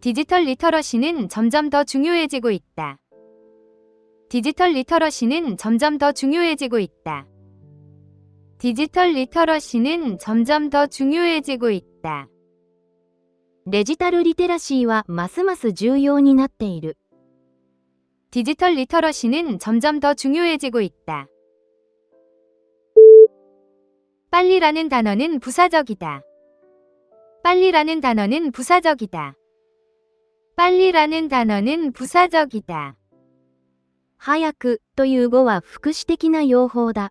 디지털 리터러시는 점점 더 중요해지고 있다. 디지털 리터러시는 점점 더 중요해지고 있다. 디지털 리터러시는 점점 더 중요해지고 있다. デジタルリテラシーはますます重要になっている。 디지털 리터러시는 점점 더 중요해지고 있다. 빨리라는 단어는 부사적이다. 빨리라는 단어는 부사적이다. 빨리라는 단어는 부사적이다. 早くという語は副詞的な用法だ。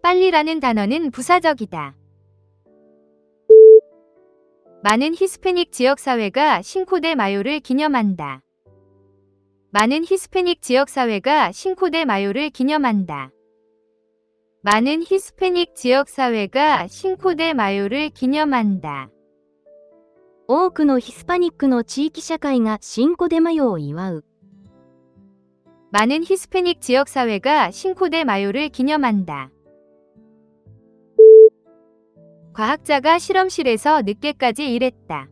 빨리라는 단어는 부사적이다. 많은 히스패닉 지역사회가 싱코데 마요를 기념한다. 많은 히스패닉 지역사회가 싱코데 마요를 기념한다. 많은 히스패닉 지역사회가 싱코데 마요를 기념한다. 多くのヒスパニックの地域社会がシンコデマヨを祝う。 많은 히스패닉 지역사회가 싱코데 마요를 기념한다. 과학자가 실험실에서 늦게까지 일했다.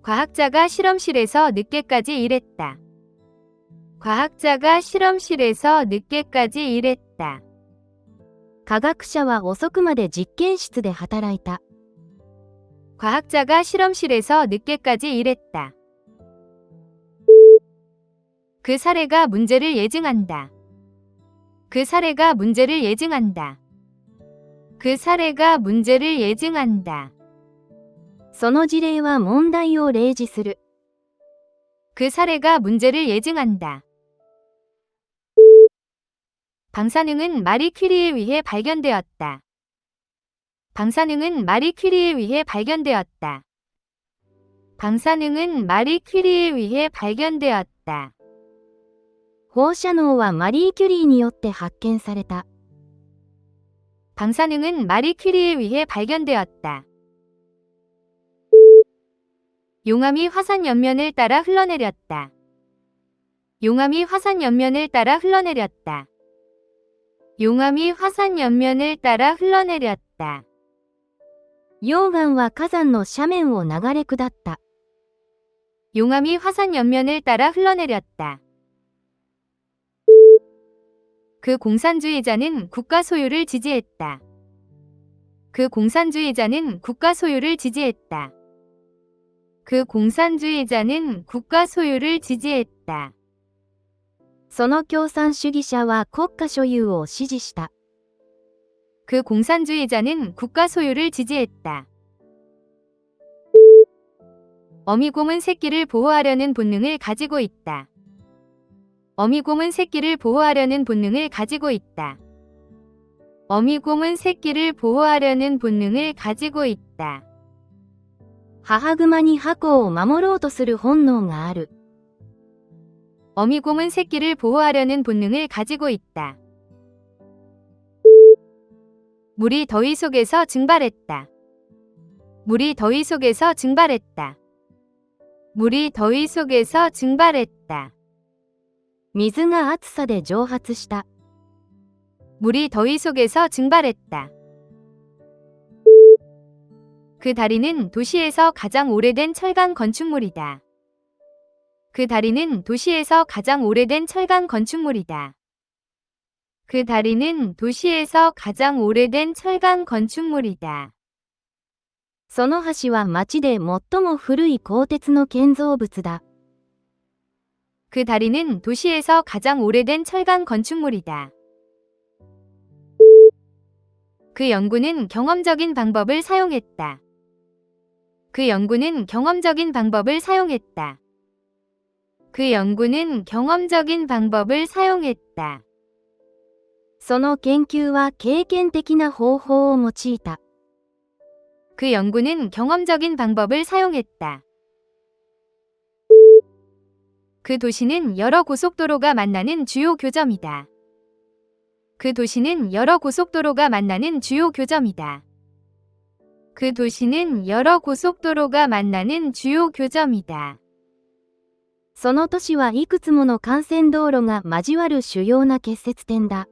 과학자가 실험실에서 늦게까지 일했다. 과학자가 실험실에서 늦게까지 일했다. 科学者は遅くまで実験室で働いた。 과학자가 실험실에서 늦게까지 일했다. 그 사례가 문제를 예증한다. 그 사례가 문제를 예증한다. 그 사례가 문제를 예증한다. その事例は問題を例示する。 그 사례가 문제를 예증한다. 방사능은 마리 퀴리에 의해 발견되었다. 방사능은 마리 퀴리에 의해 발견되었다. 방사능은 마리 퀴리에 의해 발견되었다. 放射能はマリー・キュリーによって発見された。 방사능은 마리 퀴리에 의해 발견되었다. 용암이 화산 옆면을 따라 흘러내렸다. 용암이 화산 옆면을 따라 흘러내렸다. 용암이 화산 옆면을 따라 흘러내렸다. 溶岩は火山の斜面を流れ下った。 용암이 화산 옆면을 따라 흘러내렸다. 그 공산주의자는 국가 소유를 지지했다. 그 공산주의자는 국가 소유를 지지했다. 그 공산주의자는 국가 소유를 지지했다. その共産主義者は国家所有を支持した。 그 공산주의자는 국가 소유를 지지했다. 어미곰은 새끼를 보호하려는 본능을 가지고 있다. 어미곰은 새끼를 보호하려는 본능을 가지고 있다. 어미곰은 새끼를 보호하려는 본능을 가지고 있다. 母熊に箱を守ろうとする本能がある。 어미곰은 새끼를 보호하려는 본능을 가지고 있다. 물이 더위 속에서 증발했다. 물이 더위 속에서 증발했다. 물이 더위 속에서 증발했다. 水が暑さで蒸発した。 물이 더위 속에서 증발했다. 그 다리는 도시에서 가장 오래된 철강 건축물이다. 그 다리는 도시에서 가장 오래된 철강 건축물이다. 그 다리는 도시에서 가장 오래된 철강 건축물이다. その橋は町で最も古い鋼鉄の建造物だ。 그 다리는 도시에서 가장 오래된 철강 건축물이다. 그 연구는 경험적인 방법을 사용했다. 그 연구는 경험적인 방법을 사용했다. 그 연구는 경험적인 방법을 사용했다. その研究は経験的な方法を用いた。 그 연구는 경험적인 방법을 사용했다. 그 도시는 여러 고속도로가 만나는 주요 교점이다. 그 도시는 여러 고속도로가 만나는 주요 교점이다. 그 도시는 여러 고속도로가 만나는 주요 교점이다. その都市はいくつもの幹線道路が交わる主要な結節点だ。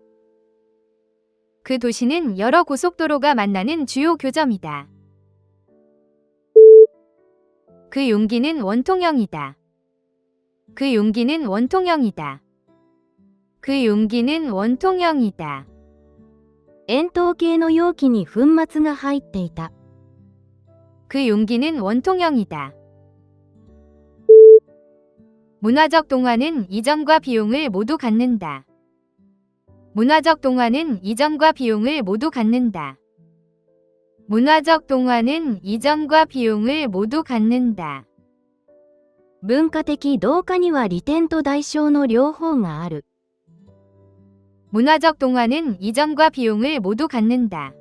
그 도시는 여러 고속도로가 만나는 주요 교점이다. 그 용기는 원통형이다. 그 용기는 원통형이다. 그 용기는 원통형이다. 円筒形の容器に粉末が入っていた。 그 용기는 원통형이다. 문화적 동화는 이점과 비용을 모두 갖는다. 문화적 동화는 이점과 비용을 모두 갖는다. 문화적 동화는 이점과 비용을 모두 갖는다. 文化的同化には利点と代償の両方がある。 문화적 동화는 이점과 비용을 모두 갖는다.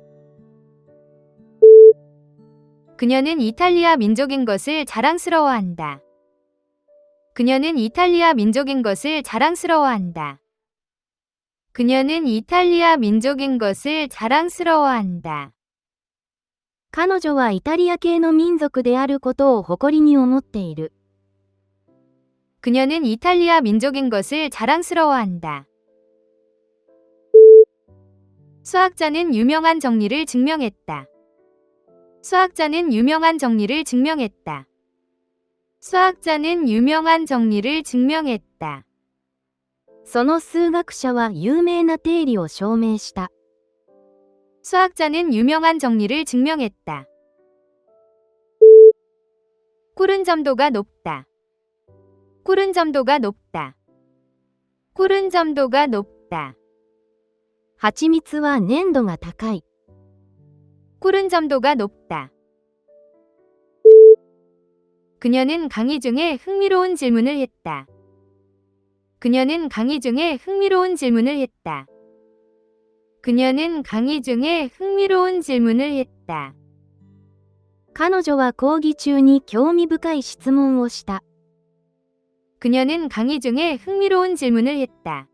그녀는 이탈리아 민족인 것을 자랑스러워한다. 그녀는 이탈리아 민족인 것을 자랑스러워한다. 그녀는 이탈리아 민족인 것을 자랑스러워한다. 彼女はイタリア系の民族であることを誇りに思っている。 그녀는 이탈리아 민족인 것을 자랑스러워한다. 수학자는 유명한 정리를 증명했다. 수학자는 유명한 정리를 증명했다. 수학자는 유명한 정리를 증명했다. その数学者は有名な定理を証明した。 수학자는 유명한 정리를 증명했다. 꿀은 점도가 높다. 꿀은 점도가 높다. 꿀은 점도가 높다. 蜂蜜は粘度が高い。 꿀은 점도가 높다. 그녀는 강의 중에 흥미로운 질문을 했다. 그녀는 강의 중에 흥미로운 질문을 했다. 그녀는 강의 중에 흥미로운 질문을 했다. 彼女は講義中に興味深い質問をした。 그녀는 강의 중에 흥미로운 질문을 했다.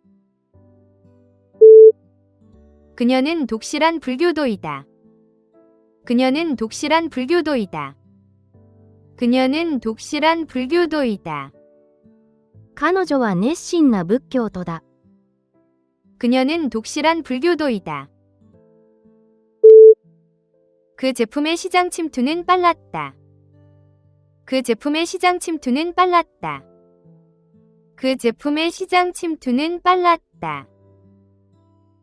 그녀는 독실한 불교도이다. 그녀는 독실한 불교도이다. 그녀는 독실한 불교도이다. 彼女は熱心な仏教徒だ。 그녀는 독실한 불교도이다. 그 제품의 시장 침투는 빨랐다. 그 제품의 시장 침투는 빨랐다. 그 제품의 시장 침투는 빨랐다.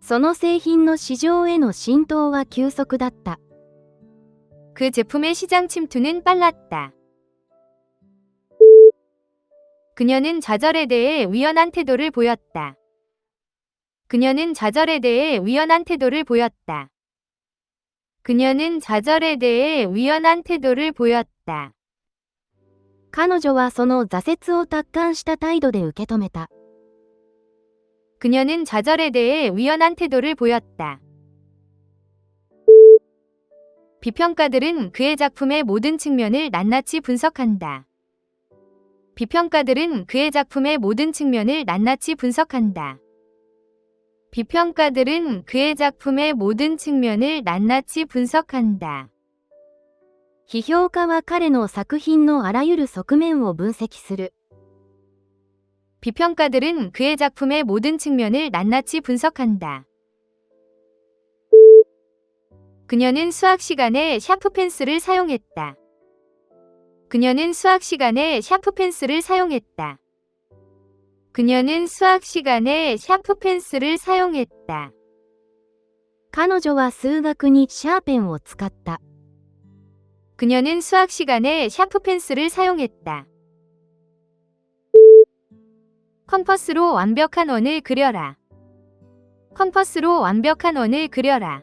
その製品の市場への浸透は急速だった。 그 제품의 시장 침투는 빨랐다. 그녀는 좌절에 대해 유연한 태도를 보였다. 그녀는 좌절에 대해 유연한 태도를 보였다. 그녀는 좌절에 대해 유연한 태도를 보였다. 彼女はその挫折を達観した態度で受け止めた。 그녀는 좌절에 대해 유연한 태도를 보였다. 비평가들은 그의 작품의 모든 측면을 낱낱이 분석한다. 비평가들은 그의 작품의 모든 측면을 낱낱이 분석한다. 비평가들은 그의 작품의 모든 측면을 낱낱이 분석한다. 批評家は彼の作品のあらゆる側面を分析する。 비평가들은 그의 작품의 모든 측면을 낱낱이 분석한다. 그녀는 수학 시간에 샤프 펜슬을 사용했다. 그녀는 수학 시간에 샤프 펜슬을 사용했다. 그녀는 수학 시간에 샤프 펜슬을 사용했다. 彼女は数学にシャーペンを使った。 그녀는 수학 시간에 샤프 펜슬을 사용했다. 컴퍼스로 완벽한 원을 그려라. 컴퍼스로 완벽한 원을 그려라.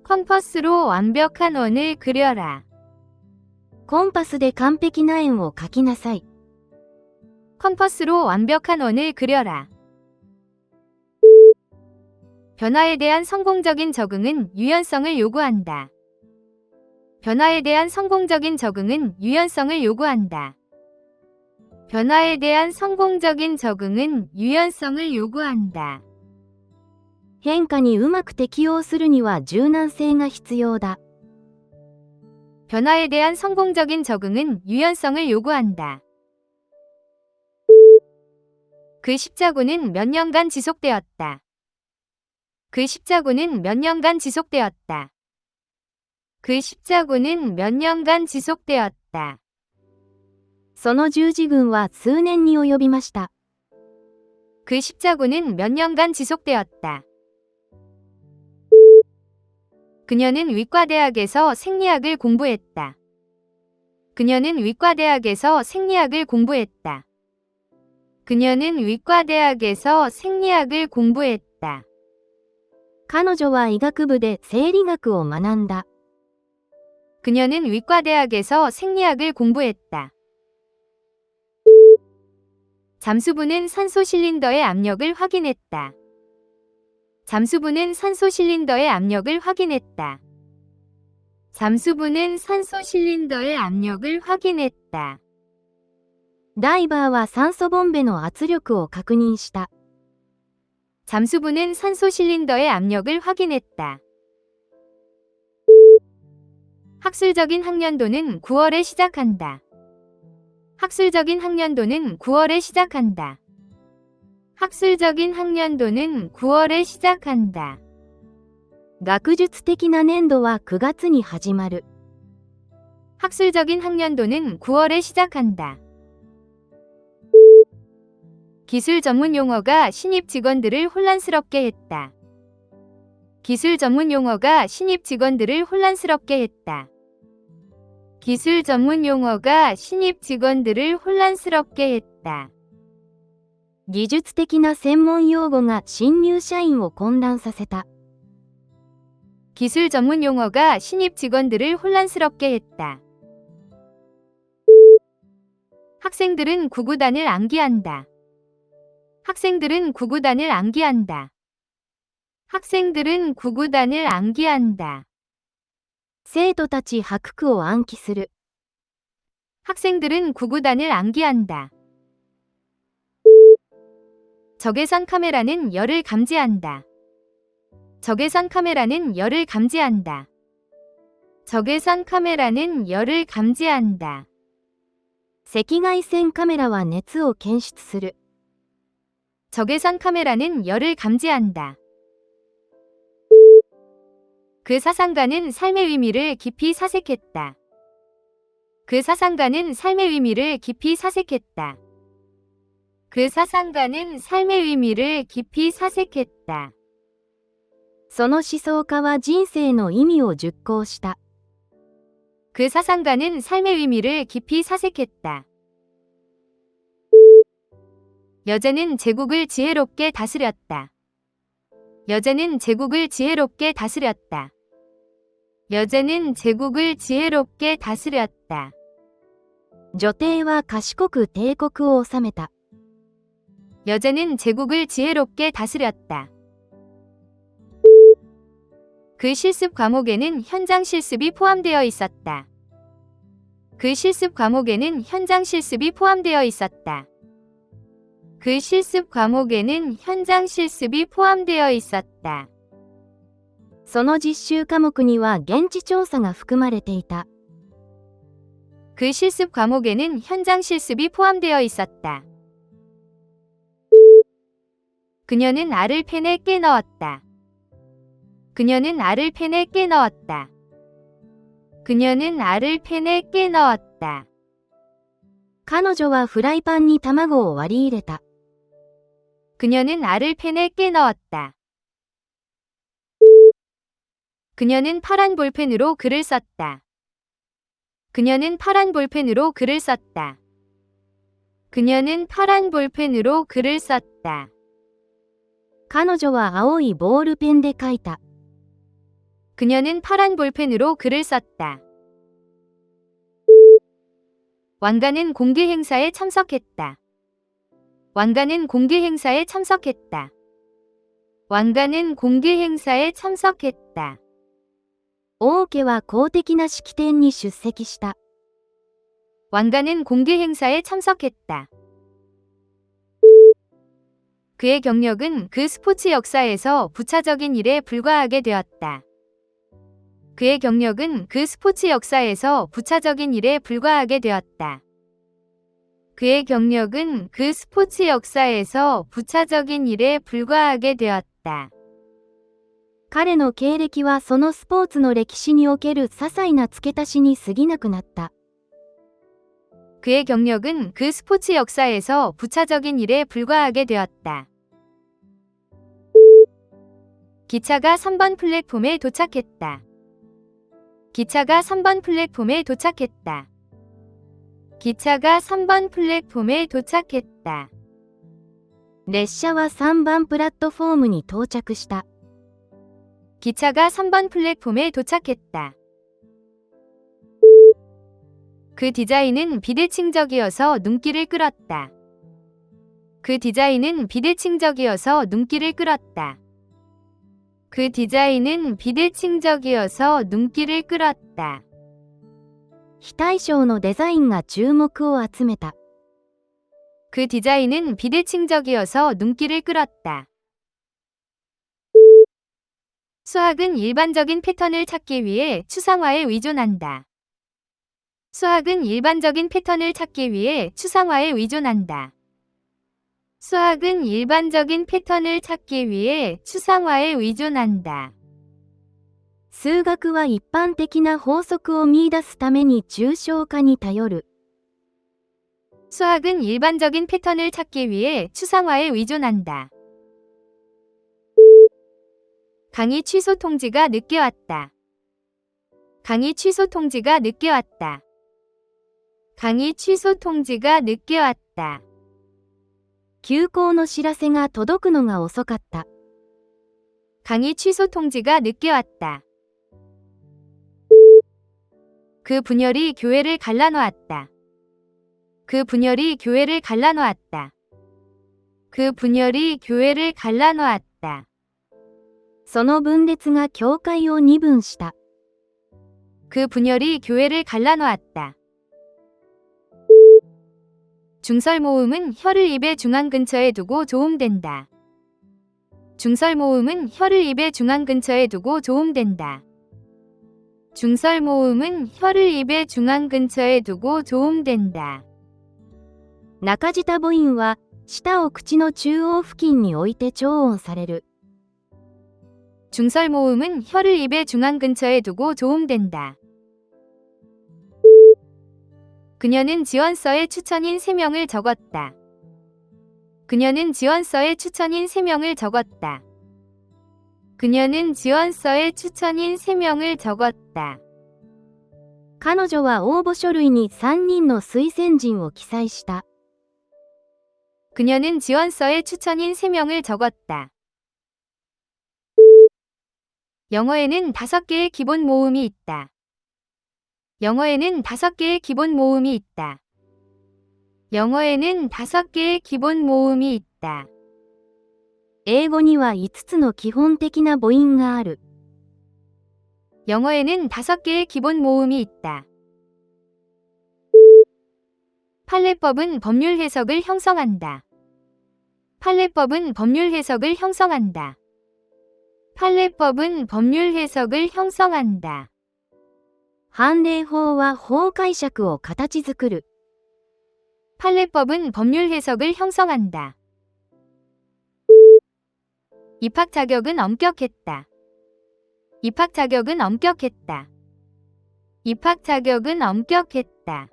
컴퍼스로 완벽한 원을 그려라. コンパスで完璧な円を描きなさい。 컴퍼스로 완벽한 원을 그려라. 변화에 대한 성공적인 적응은 유연성을 요구한다. 변화에 대한 성공적인 적응은 유연성을 요구한다. 변화에 대한 성공적인 적응은 유연성을 요구한다. 変化にうまく適応するには柔軟性が必要だ。 변화에 대한 성공적인 적응은 유연성을 요구한다. 그 십자군은 몇 년간 지속되었다. 그 십자군은 몇 년간 지속되었다. 그 십자군은 몇 년간 지속되었다. その十字軍は数年に及びました。그 십자군은 몇 년간 지속되었다. 그녀는 위과대학에서 생리학을 공부했다. 그녀는 위과대학에서 생리학을 공부했다. 그녀는 위과대학에서 생리학을 공부했다. 彼女は医学部で生理学を学んだ。 그녀는 위과대학에서 생리학을 공부했다. 잠수부는 산소 실린더의 압력을 확인했다. 잠수부는 산소 실린더의 압력을 확인했다. 잠수부는 산소 실린더의 압력을 확인했다. ダイバーは酸素ボンベの圧力を確認した。 잠수부는 산소 실린더의 압력을 확인했다. 학술적인 학년도는 9월에 시작한다. 학술적인 학년도는 9월에 시작한다. 학술적인 학년도는 9월에 시작한다. 学術的な年度は9月に始まる。 학술적인 학년도는 9월에 시작한다. 기술 전문 용어가 신입 직원들을 혼란스럽게 했다. 기술 전문 용어가 신입 직원들을 혼란스럽게 했다. 기술 전문 용어가 신입 직원들을 혼란스럽게 했다. 技術的な専門用語が新入社員を混乱させた。 기술 전문 용어가 신입 직원들을 혼란스럽게 했다. 학생들은 구구단을 암기한다. 학생들은 구구단을 암기한다. 학생들은 구구단을 암기한다. 生徒たち白句を暗記する。 학생들은 구구단을 암기한다. 적외선 카메라는 열을 감지한다. 적외선 카메라는 열을 감지한다. 적외선 카메라는 열을 감지한다. 赤外線カメラは熱を検出する。 적외선 카메라는 열을 감지한다. 그 사상가는 삶의 의미를 깊이 사색했다. 그 사상가는 삶의 의미를 깊이 사색했다. 그 사상가는 삶의 의미를 깊이 사색했다. その思想家は人生の意味を熟考した。 그 사상가는 삶의 의미를 깊이 사색했다. 여자는 제국을 지혜롭게 다스렸다. 여자는 제국을 지혜롭게 다스렸다. 여자는 제국을 지혜롭게 다스렸다. 女帝は賢く帝国を治めた。 여자는 제국을 지혜롭게 다스렸다. 그 실습 과목에는 현장 실습이 포함되어 있었다. 그 실습 과목에는 현장 실습이 포함되어 있었다. 그 실습 과목에는 현장 실습이 포함되어 있었다. その実習科目には現地調査が含まれていた。 그 실습 과목에는 현장 실습이 포함되어 있었다. 그녀는 알을 팬에 깨 넣었다. 그녀는 알을 팬에 깨 넣었다. 그녀는 알을 팬에 깨 넣었다. 彼女はフライパンに卵を割り入れた。 그녀는 알을 팬에 깨 넣었다. 그녀는 파란 볼펜으로 글을 썼다. 그녀는 파란 볼펜으로 글을 썼다. 그녀는 파란 볼펜으로 글을 썼다. 彼女は青いボールペンで書いた。 그녀는 파란 볼펜으로 글을 썼다. 왕가는 공개 행사에 참석했다. 왕가는 공개 행사에 참석했다. 왕가는 공개 행사에 참석했다. 王家は公的な式典に出席した。 왕가는 공개 행사에 참석했다. 그의 경력은 그 스포츠 역사에서 부차적인 일에 불과하게 되었다. 그의 경력은 그 스포츠 역사에서 부차적인 일에 불과하게 되었다. 그의 경력은 그 스포츠 역사에서 부차적인 일에 불과하게 되었다. 彼の経歴はそのスポーツの歴史における些細な付け足しに過ぎなくなった。 그의 경력은 그 스포츠 역사에서 부차적인 일에 불과하게 되었다. 기차가 3번 플랫폼에 도착했다. 기차가 3번 플랫폼에 도착했다. 기차가 3번 플랫폼에 도착했다. 列車は3番プラットフォームに到着した。 기차가 3번 플랫폼에 도착했다. 그 디자인은 비대칭적이어서 눈길을 끌었다. 그 디자인은 비대칭적이어서 눈길을 끌었다. 그 디자인은 비대칭적이어서 눈길을 끌었다. 非対称のデザインが注目を集めた。 그 디자인은 비대칭적이어서 눈길을 끌었다. 수학은 일반적인 패턴을 찾기 위해 추상화에 의존한다. 수학은 일반적인 패턴을 찾기 위해 추상화에 의존한다. 수학은 일반적인 패턴을 찾기 위해 추상화에 의존한다. 数学は一般的な法則を見出すために抽象化に頼る。 수학은 일반적인 패턴을 찾기 위해 추상화에 의존한다. 강의 취소 통지가 늦게 왔다. 강의 취소 통지가 늦게 왔다. 강의 취소 통지가 늦게 왔다. 休校の知らせが届くのが遅かった。 강의 취소 통지가 늦게 왔다. 그 분열이 교회를 갈라놓았다. 그 분열이 교회를 갈라놓았다. 그 분열이 교회를 갈라놓았다. その分裂が教会を二分した。 그 분열이 교회를 갈라놓았다. 중설모음은 혀를 입의 중앙 근처에 두고 조음된다. 중설모음은 혀를 입의 중앙 근처에 두고 조음된다. 중설모음은 혀를 입의 중앙 근처에 두고 조음된다. 中舌母音は舌を口の中央付近に置いて調音される。 중설모음은 혀를 입의 중앙 근처에 두고 조음된다. 그녀는 지원서에 추천인 3명을 적었다. 그녀는 지원서에 추천인 3명을 적었다. 그녀는 지원서에 추천인 3명을 적었다. 彼女は応募書類に3人の推薦人を記載した。 그녀는 지원서에 추천인 3명을 적었다. 영어에는 5개의 기본 모음이 있다. 영어에는 5개의 기본 모음이 있다. 영어에는 5개의 기본 모음이 있다. 英語には5つの基本的な母音がある。 영어에는 5개의 기본 모음이 있다. 판례법은 법률 해석을 형성한다. 판례법은 법률 해석을 형성한다. 판례법은 법률 해석을 형성한다. 判例法は法解釈を形作る。 판례법은 법률 해석을 형성한다. 입학 자격은 엄격했다. 입학 자격은 엄격했다. 입학 자격은 엄격했다.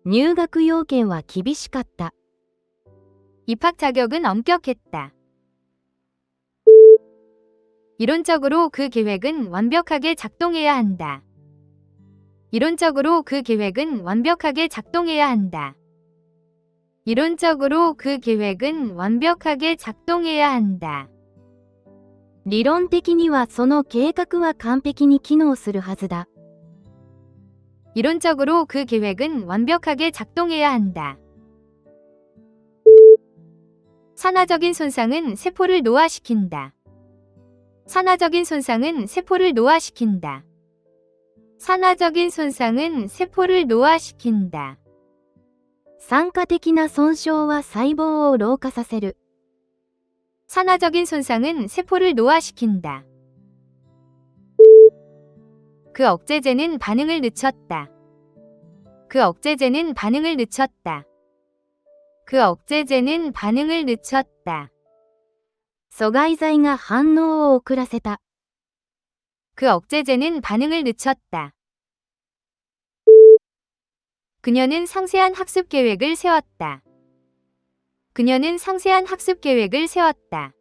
入学要件は厳しかった。 입학 자격은 엄격했다. 이론적으로 그 계획은 완벽하게 작동해야 한다. 이론적으로 그 계획은 완벽하게 작동해야 한다. 이론적으로 그 계획은 완벽하게 작동해야 한다. 理論的にはその計画は完璧に機能するはずだ。 이론적으로 그 계획은 완벽하게 작동해야 한다. 산화적인 손상은 세포를 노화시킨다. 산화적인 손상은 세포를 노화시킨다. 산화적인 손상은 세포를 노화시킨다. 酸化的な損傷は細胞を老化させる。 산화적인 손상은 세포를 노화시킨다. 그 억제제는 반응을 늦췄다. 그 억제제는 반응을 늦췄다. 그 억제제는 반응을 늦췄다. 阻害剤が反応を遅らせた。 그 억제제는 반응을 늦췄다. 그녀는 상세한 학습 계획을 세웠다. 그녀는 상세한 학습 계획을 세웠다.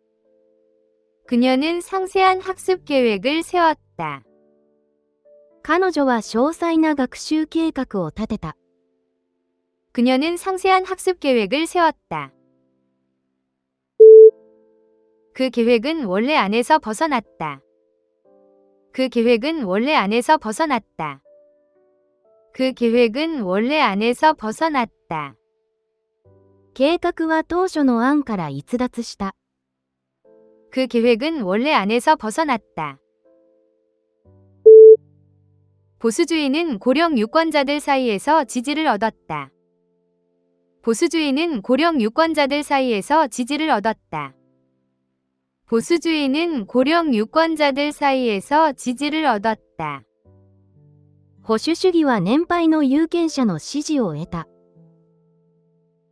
그녀는 상세한 학습 계획을 세웠다. 彼女は詳細な学習計画を立てた。 그녀는 상세한 학습 계획을 세웠다. 그 계획은 원래 안에서 벗어났다. 그 계획은 원래 안에서 벗어났다. 그 계획은 원래 안에서 벗어났다. 計画は当初の案から逸脱した。 그 계획은 원래 안에서 벗어났다. 보수주의는 고령 유권자들 사이에서 지지를 얻었다. 보수주의는 고령 유권자들 사이에서 지지를 얻었다. 보수주의는 고령 유권자들 사이에서 지지를 얻었다. 保守主義は年配の有権者の支持を得た。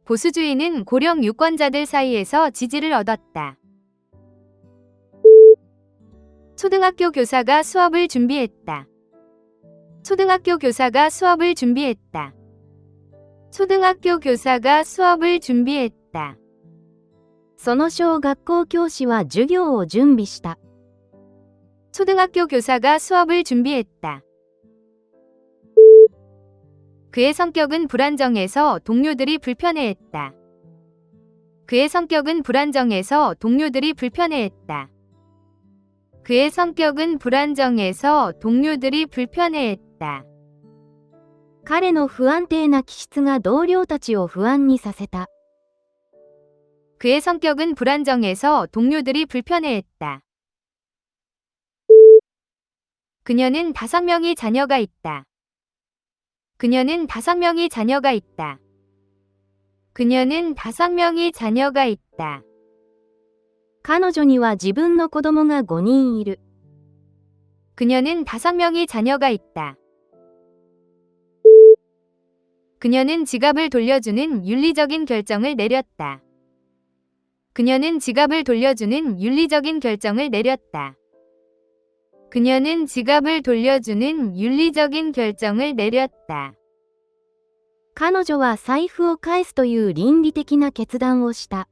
보수주의는 고령 유권자들 사이에서 지지를 얻었다. 초등학교 교사가 수업을 준비했다. 초등학교 교사가 수업을 준비했다. 초등학교 교사가 수업을 준비했다. その小学校教師は授業を準備した。 초등학교 교사가 수업을 준비했다. 그의 성격은 불안정해서 동료들이 불편해했다. 그의 성격은 불안정해서 동료들이 불편해했다. 그의 성격은 불안정해서 동료들이 불편해했다. 彼の不安定な気質が同僚たちを不安にさせた。 그의 성격은 불안정해서 동료들이 불편해했다. 그녀는 5명의 자녀가 있다. 그녀는 5명의 자녀가 있다. 그녀는 5명의 자녀가 있다. 彼女には自分の子供が5人いる。 그녀는 5명의 자녀가 있다. 그녀는 지갑을 돌려주는 윤리적인 결정을 내렸다. 그녀는 지갑을 돌려주는 윤리적인 결정을 내렸다. 그녀는 지갑을 돌려주는 윤리적인 결정을 내렸다. 彼女は財布を返すという倫理的な決断をした。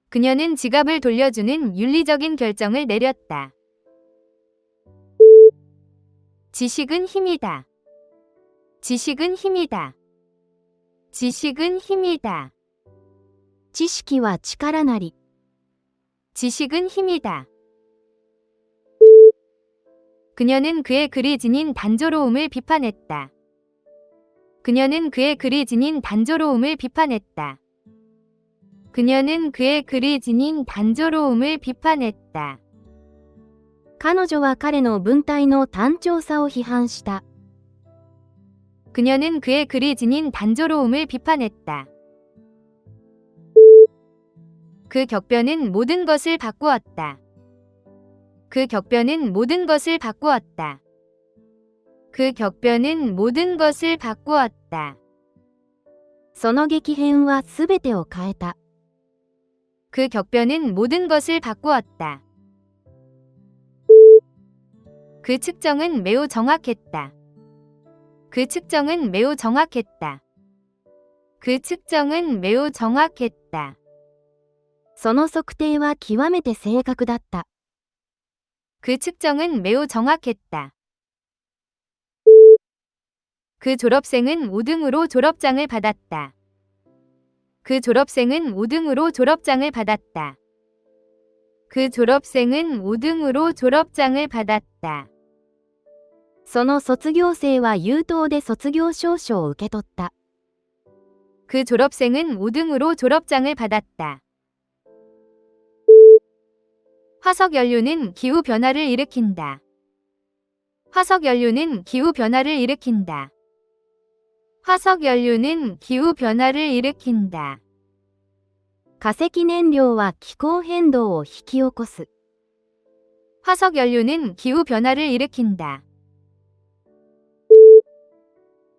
그녀는 지갑을 돌려주는 윤리적인 결정을 내렸다. 지식은 힘이다. 지식은 힘이다. 지식은 힘이다. 知識は力なり。 지식은 힘이다. 그녀는 그의 글이 지닌 단조로움을 비판했다. 그녀는 그의 글이 지닌 단조로움을 비판했다. 그녀는 그의 글이 지닌 단조로움을 비판했다. 彼女は彼の文体の単調さを批判した。 그녀는 그의 글이 지닌 단조로움을 비판했다. 그 격변은 모든 것을 바꾸었다. 그 격변은 모든 것을 바꾸었다. 그 격변은 모든 것을 바꾸었다. その激変はすべてを変えた。 그 격변은 모든 것을 바꾸었다. 그 측정은 매우 정확했다. 그 측정은 매우 정확했다. 그 측정은 매우 정확했다. その測定は極めて正確だった。 그 측정은 매우 정확했다. 그 졸업생은 5등으로 졸업장을 받았다. 그 졸업생은 5등으로 졸업장을 받았다. 그 졸업생은 5등으로 졸업장을 받았다. その卒業生は優等で卒業証書を受け取った。 그 졸업생은 5등으로 졸업장을 받았다. 화석 연료는 기후 변화를 일으킨다. 화석 연료는 기후 변화를 일으킨다. 화석 연료는 기후 변화를 일으킨다. 化石燃料は気候変動を引き起こす。 화석 연료는 기후 변화를 일으킨다.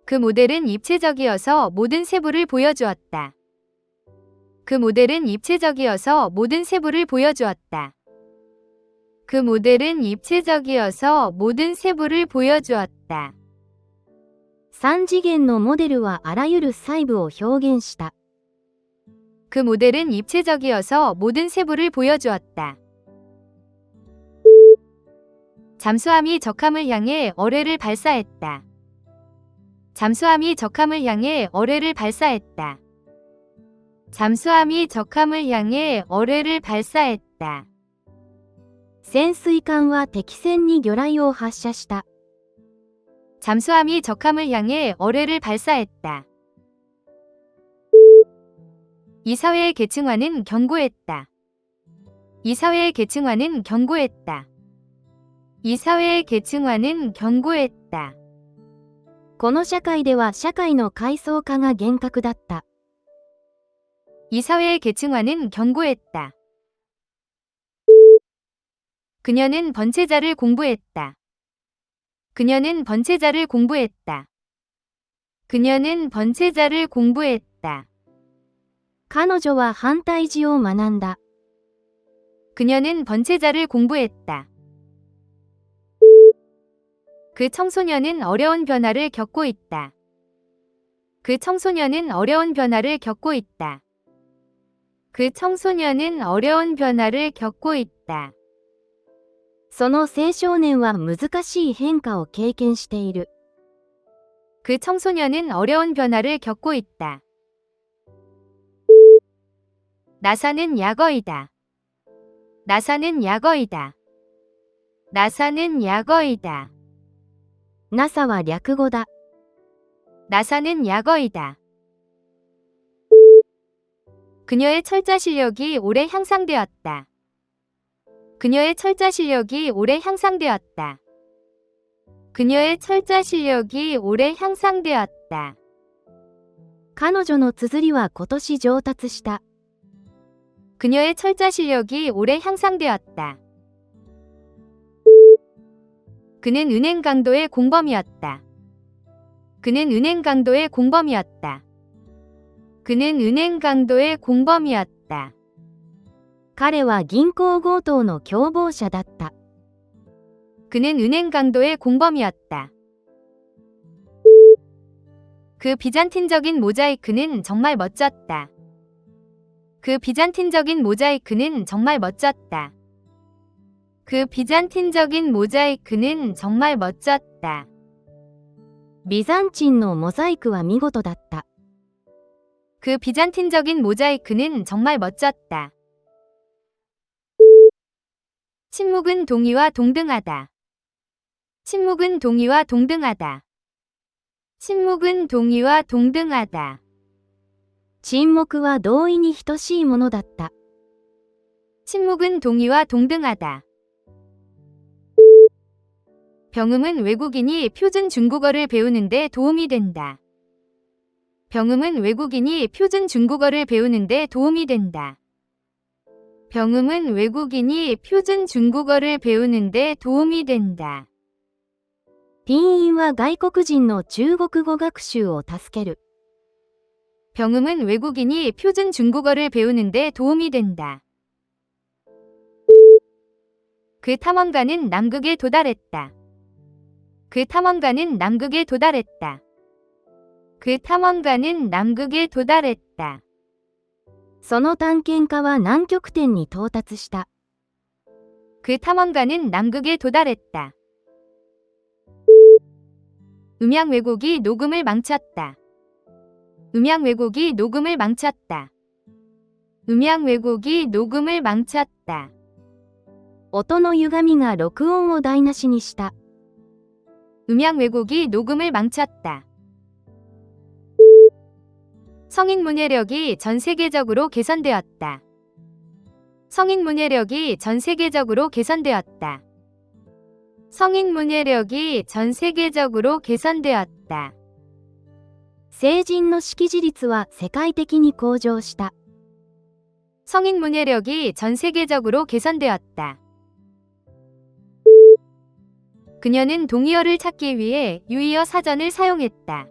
그 모델은 입체적이어서 모든 세부를 보여주었다. 그 모델은 입체적이어서 모든 세부를 보여주었다. 그 모델은 입체적이어서 모든 세부를 보여주었다. 3次元のモデルはあらゆる細部を表現した。 그 모델은 입체적이어서 모든 세부를 보여주었다. 잠수함이 적함을 향해 어뢰를 발사했다. 잠수함이 적함을 향해 어뢰를 발사했다. 잠수함이 적함을 향해 어뢰를 발사했다. 潜水艦は敵船に魚雷を発射した。 잠수함이 적함을 향해 어뢰를 발사했다. 이 사회의 계층화는 경고했다. 이 사회의 계층화는 경고했다. 이 사회의 계층화는 경고했다. この社会では社会の階層化が厳格だった。 이 사회의 계층화는 경고했다. 그녀는 번체자를 공부했다. 그녀는 번체자를 공부했다. 그녀는 번체자를 공부했다. 彼女は反対字を学んだ。 그녀는 번체자를 공부했다. 그 청소년은 어려운 변화를 겪고 있다. 그 청소년은 어려운 변화를 겪고 있다. 그 청소년은 어려운 변화를 겪고 있다. その青少年は難しい変化を経験している。 그 청소년은 어려운 변화를 겪고 있다. 나사는 약어이다. 나사는 약어이다. 나사는 약어이다. NASA は略語だ。 나사는 약어이다. 그녀의 철자 실력이 오래 향상되었다. 그녀의 철자 실력이 오래 향상되었다. 그녀의 철자 실력이 오래 향상되었다. 彼女の綴りは今年上達した。 그녀의 철자 실력이 오래 향상되었다. 그는 은행 강도의 공범이었다. 그는 은행 강도의 공범이었다. 그는 은행 강도의 공범이었다. 彼は銀行強盗の共謀者だった。 그는 은행 강도의 공범이었다. 그 비잔틴적인 모자이크는 정말 멋졌다. 그 비잔틴적인 모자이크는 정말 멋졌다. 그 비잔틴적인 모자이크는 정말 멋졌다. ビザンチンのモザイクは見事だった。 그 비잔틴적인 모자이크는 정말 멋졌다. 침묵은 동의와 동등하다. 침묵은 동의와 동등하다. 침묵은 동의와 동등하다. 沈黙は同意に等しいものだった。 침묵은 동의와 동등하다. 병음은 외국인이 표준 중국어를 배우는데 도움이 된다. 병음은 외국인이 표준 중국어를 배우는데 도움이 된다. 병음은 외국인이 표준 중국어를 배우는데 도움이 된다. ピンインは外国人の中国語学習を助ける。 병음은 외국인이 표준 중국어를 배우는데 도움이 된다. 그 탐험가는 남극에 도달했다. 그 탐험가는 남극에 도달했다. 그 탐험가는 남극에 도달했다. その探検家は南極点に到達した。 그 탐험가는 남극에 도달했다. 음향 왜곡이 녹음을 망쳤다. 음향 왜곡이 녹음을 망쳤다. 음향 왜곡이 녹음을 망쳤다. 音の歪みが録音を台無しにした。 음향 왜곡이 녹음을 망쳤다. 성인 문해력이 전 세계적으로 개선되었다. 성인 문해력이 전 세계적으로 개선되었다. 성인 문해력이 전 세계적으로 개선되었다. 成人の識字率は世界的に向上した。 성인 문해력이 전 세계적으로 개선되었다. 그녀는 동의어를 찾기 위해 유의어 사전을 사용했다.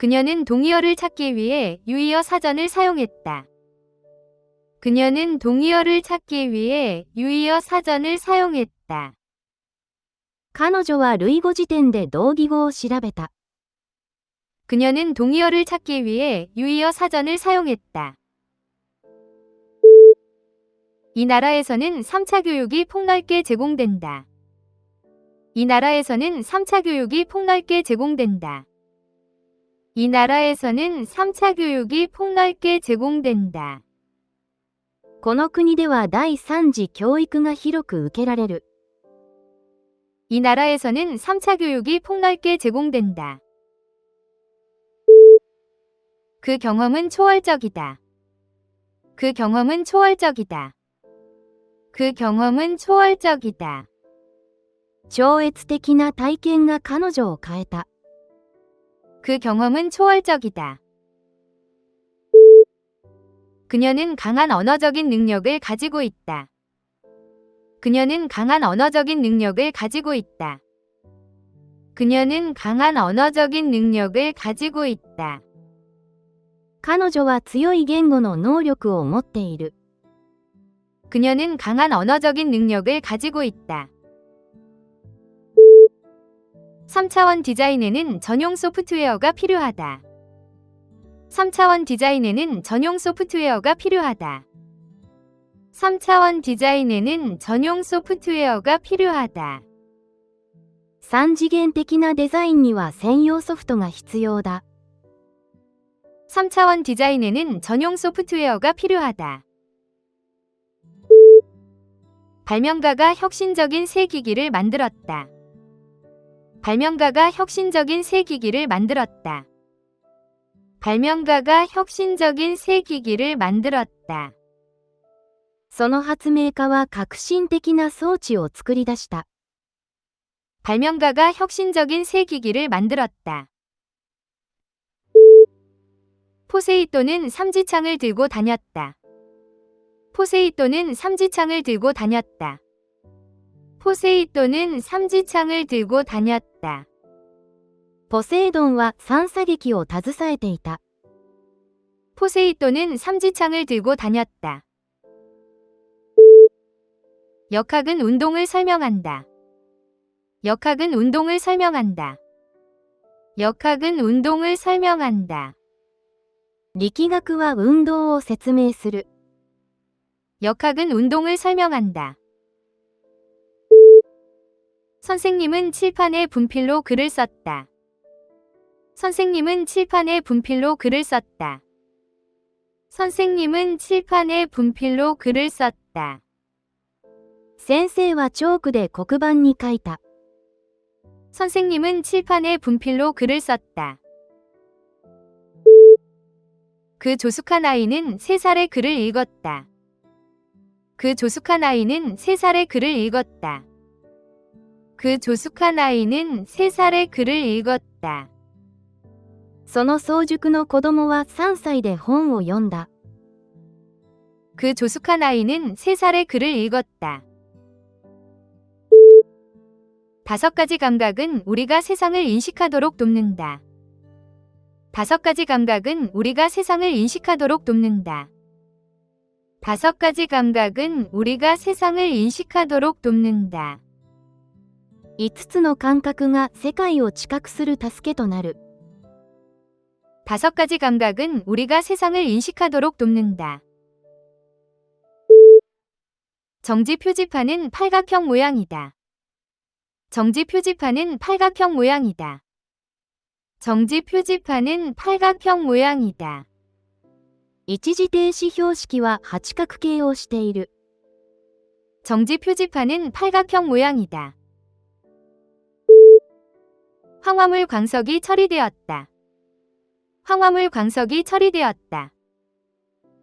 그녀는 동의어를 찾기 위해 유의어 사전을 사용했다. 그녀는 동의어를 찾기 위해 유의어 사전을 사용했다. 彼女は類語辞典で同義語を調べた。 그녀는 동의어를 찾기 위해 유의어 사전을 사용했다. 이 나라에서는 3차 교육이 폭넓게 제공된다. 이 나라에서는 3차 교육이 폭넓게 제공된다. 이 나라에서는 3차 교육이 폭넓게 제공된다. この国では第3次教育が広く受けられる。 이 나라에서는 3차 교육이 폭넓게 제공된다. 그 경험은 초월적이다. 그 경험은 초월적이다. 그 경험은 초월적이다. 超越的な体験が彼女を変えた。 그 경험은 초월적이다. 그녀는 강한 언어적인 능력을 가지고 있다. 그녀는 강한 언어적인 능력을 가지고 있다. 그녀는 강한 언어적인 능력을 가지고 있다. 彼女は強い言語の能力を持っている。 그녀는 강한 언어적인 능력을 가지고 있다. 3차원 디자인에는 전용 소프트웨어가 필요하다. 3차원 디자인에는 전용 소프트웨어가 필요하다. 3차원 디자인에는 전용 소프트웨어가 필요하다. 3次元的なデザインには専用ソフトが必要だ。 3차원 디자인에는 전용 소프트웨어가 필요하다. 발명가가 혁신적인 새 기기를 만들었다. 발명가가 혁신적인 새 기기를 만들었다. 발명가가 혁신적인 새 기기를 만들었다. その発明家は革新的な装置を作り出した。 발명가가 혁신적인 새 기기를 만들었다. 포세이돈은 삼지창을 들고 다녔다. 포세이돈은 삼지창을 들고 다녔다. 포세이돈은 삼지창을 들고 다녔다. ポセイドンは三叉戟を携えていた。 포세이돈은 삼지창을 들고 다녔다. 역학은 운동을 설명한다. 역학은 운동을 설명한다. 역학은 운동을 설명한다. 力学は運動を説明する。 역학은 운동을 설명한다. 선생님은 칠판에 분필로 글을 썼다. 선생님은 칠판에 분필로 글을 썼다. 선생님은 칠판에 분필로 글을 썼다. 先生はチョークで黒板に書いた。 선생님은 칠판에 분필로 글을 썼다. 그 조숙한 아이는 3살의 글을 읽었다. 그 조숙한 아이는 3살의 글을 읽었다. 그 조숙한 아이는 3살의 글을 읽었다. その早熟の子供は3歳で本を読んだ。 그 조숙한 아이는 3살의 글을 읽었다. 5가지 감각은 우리가 세상을 인식하도록 돕는다. 5가지 감각은 우리가 세상을 인식하도록 돕는다. 5가지 감각은 우리가 세상을 인식하도록 돕는다. 5つの感覚が世界を知覚する助けとなる。 5가지 감각은 우리가 세상을 인식하도록 돕는다. 정지 표지판은 팔각형 모양이다. 정지 표지판은 팔각형 모양이다. 정지 표지판은 팔각형 모양이다. 一時停止標識は八角形をしている。 정지 표지판은 팔각형 모양이다. 황화물 광석이 처리되었다. 황화물 광석이 처리되었다.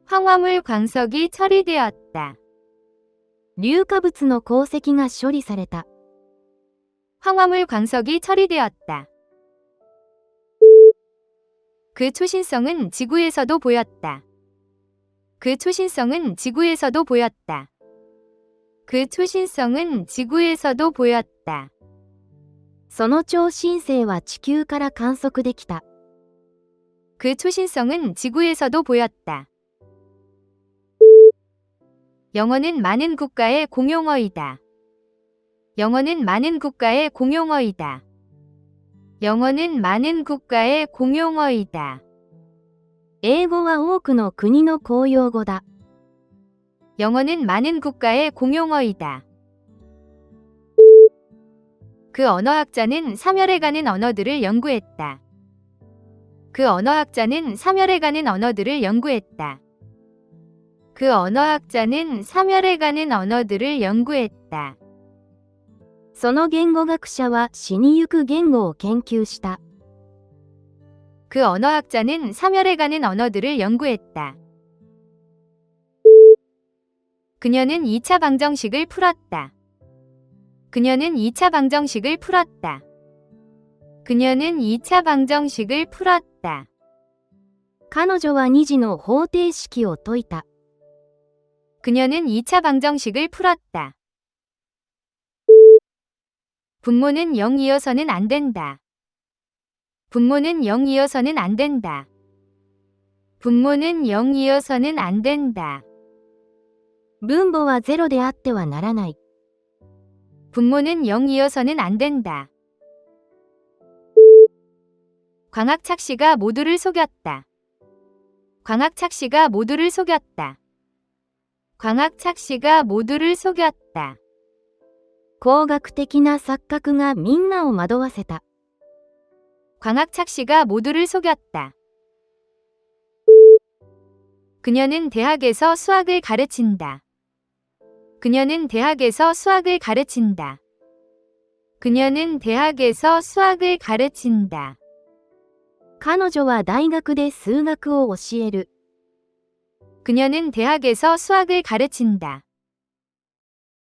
황화물 광석이 처리되었다. 硫化物の鉱石が処理された。 황화물 광석이 처리되었다. 그 초신성은 지구에서도 보였다. 그 초신성은 지구에서도 보였다. 그 초신성은 지구에서도 보였다. その超新星は地球から観測できた。 그 초신성은 지구에서도 보였다. 영어는 많은 국가의 공용어이다. 영어는 많은 국가의 공용어이다. 영어는 많은 국가의 공용어이다. 英語は多くの国の公用語だ。 영어는 많은 국가의 공용어이다. 그 언어학자는 사멸해가는 언어들을 연구했다. 그 언어학자는 사멸해가는 언어들을 연구했다. 그 언어학자는 사멸해가는 언어들을 연구했다. その言語学者は死にゆく言語を研究した。 그 언어학자는 사멸해가는 언어들을 연구했다. 그녀는 2차 방정식을 풀었다. 그녀는 2차 방정식을 풀었다. 그녀는 2차 방정식을 풀었다. 彼女は2次の方程式を解いた。 그녀는 2차 방정식을 풀었다. 분모는 0이어서는 안 된다. 분모는 0이어서는 안 된다. 분모는 0이어서는 안 된다. 分母は0であってはならない。 분모는 0이어서는 안 된다. 광학착 씨가 모두를 속였다. 광학착 씨가 모두를 속였다. 광학착 씨가 모두를 속였다. 工学的な錯覚がみんなを惑わせた。 광학착 씨가 모두를 속였다. 그녀는 대학에서 수학을 가르친다. 그녀는 대학에서 수학을 가르친다. 그녀는 대학에서 수학을 가르친다. 彼女は大学で数学を教える。 그녀는 대학에서 수학을 가르친다.